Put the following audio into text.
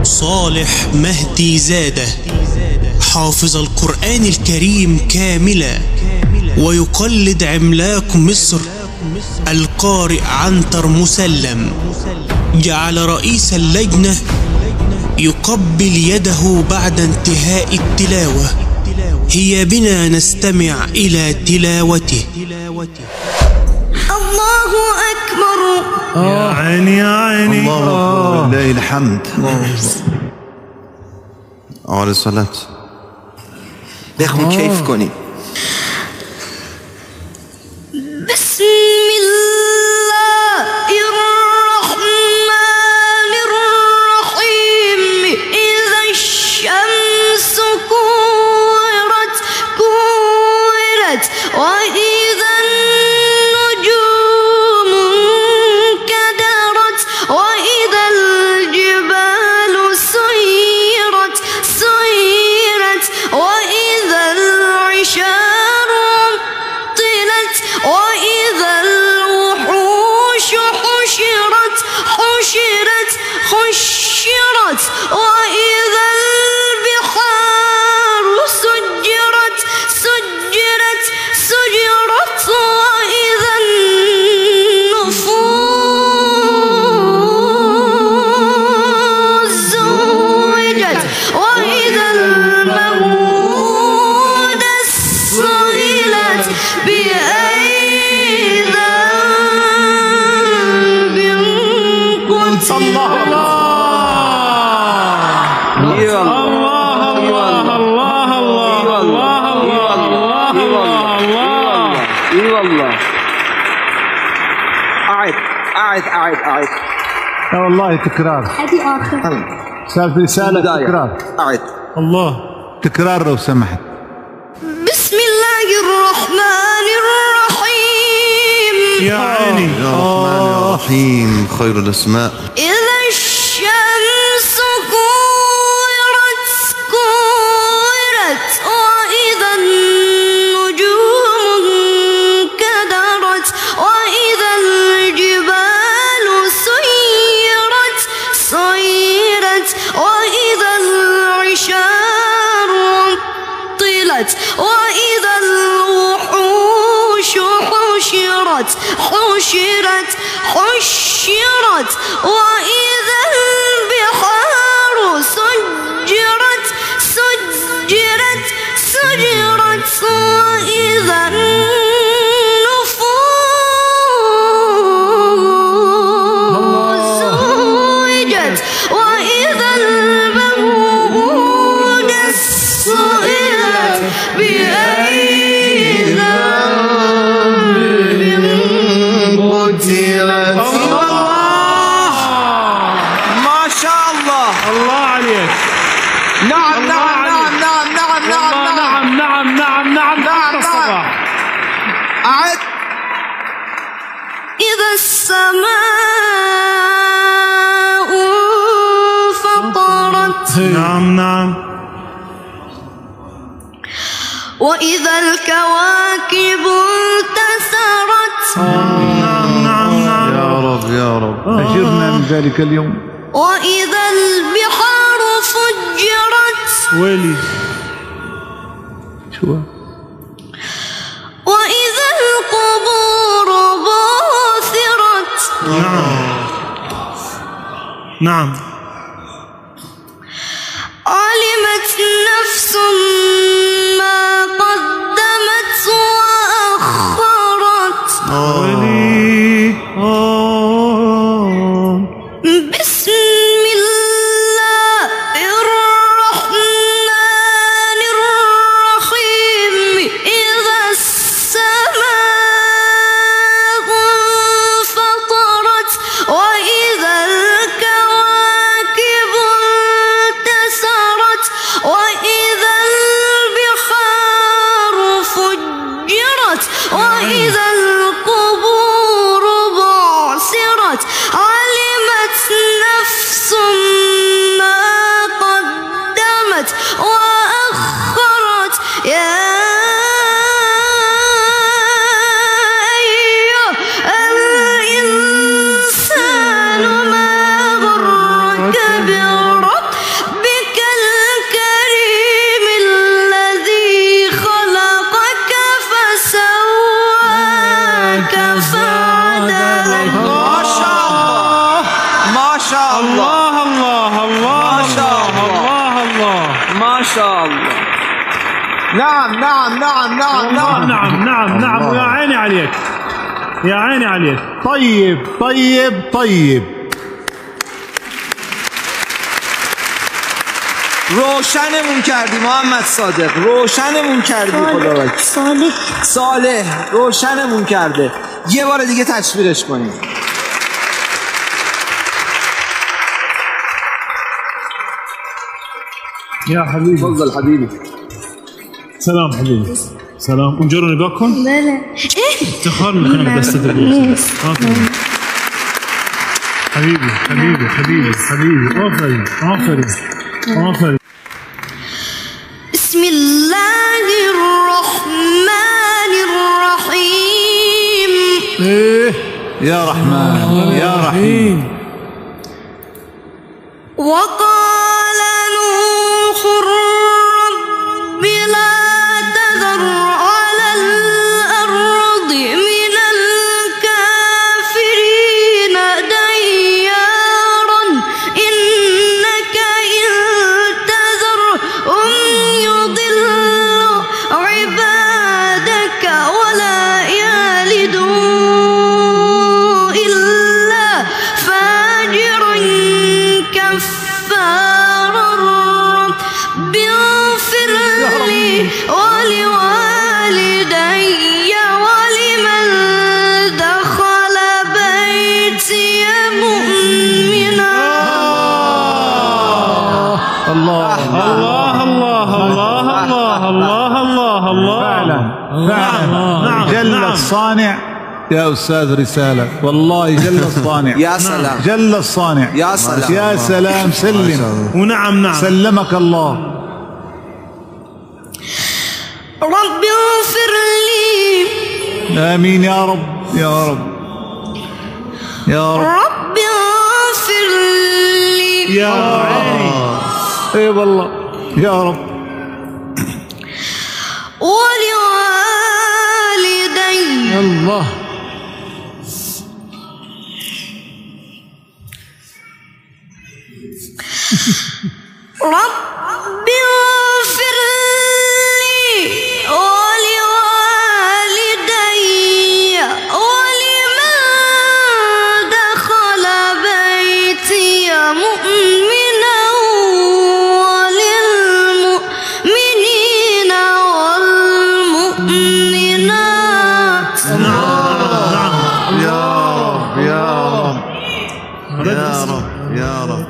صالح مهدي زادة، حافظ القرآن الكريم كاملا، ويقلد عملاق مصر القارئ عنتر مسلم. جعل رئيس اللجنة يقبل يده بعد انتهاء التلاوة. هيا بنا نستمع إلى تلاوته. الله أكبر. يا عيني يا عيني. الله أكبر لله الحمد. على الصلاة. بخون كيف کنی. بسم الله الرحمن الرحيم. إذا الشمس كورت وإذا النجوم انكدرت وإذا الجبال سيرت وإذا العشار عطلت وإذا الوحوش حشرت وإذا البحار سجرت وإذا النفوس زوجت وإذا الموءودة سئلت بأي ذنب قتلت. الله أعد يا والله تكرار. هذه آخر سالفة رسالة تكرار. أعد. الله تكرار لو سمحت. بسم الله الرحمن الرحيم. يا عيني. يا الرحمن الرحيم خير الأسماء. إذا الشمس كورت وإذا النجوم انكدرت وإذا الجبال سيرت وإذا العشار عطلت وإذا الوحوش حشرت وإذا البحار سجرت وإذا النفوس زوجت وإذا الموءودة سئلت بأي ذنب قتلت. ما شاء الله. الله عليك. نعم الصباح. أعد. إذا السماء انفطرت نعم. وإذا الكواكب انتثرت يا رب أجرنا من ذلك اليوم. وإذا البحار فجرت ويلي شو وإذا القبور بعثرت. نعم. علمت نفس ما قدمت وأخرت. بسم الله الرحمن الرحيم. إذا السماء انفطرت وإذا الكواكب انتثرت وإذا الجبال سيرت وإذا الوحوش حشرت وإذا البحار سجرت وإذا الوحوش حشرت وإذا البحار سجرت وإذا النفوس زوجت وإذا النفوس زوجت وإذا الروح شاء الله. نعم نعم نعم نعم نعم. نعم نعم نعم. يا عيني عليك، يا عيني عليك. طيب طيب طيب. روشنمون کردی محمد صادق، روشنمون کردی. خدا صالح روشنمون کرده. یه بار دیگه تشویقش کنیم. يا حبيبي تفضل حبيبي. سلام حبيبي سلام. اونجا رو نگاه کن. بله. افتخار میکنم دستت ببوسم. آفرین حبيبي حبيبي حبيبي حبيبي. آفرین آفرین آفرین. بسم الله الرحمن الرحيم. إيه يا رحمن يا رحيم. وقال نوح رب لا تذر على الأرض من الكافرين ديارا إنك إن تذرهم يضلوا عبادك ولا يلدوا إلا فاجرا كفارا. رب اغفر لي ولوالدي ولمن دخل بيتي مؤمنا. الله الله الله الله الله الله الله. فعلا فعلا. نعم جل نعم. الصانع يا أستاذ رسالة، والله جل الصانع. يا سلام. جل الصانع. يا سلام. يا سلام. سلم. ونعم نعم. سلمك الله. رب اغفر لي. آمين يا رب يا رب يا رب. رب اغفر لي يا عيني. اي والله يا رب. ولوالدي الله. رب اغفر لي ولوالدي ولمن دخل بيتي مؤمنا وللمؤمنين والمؤمنات. يا رب يا رب يا رب يا رب.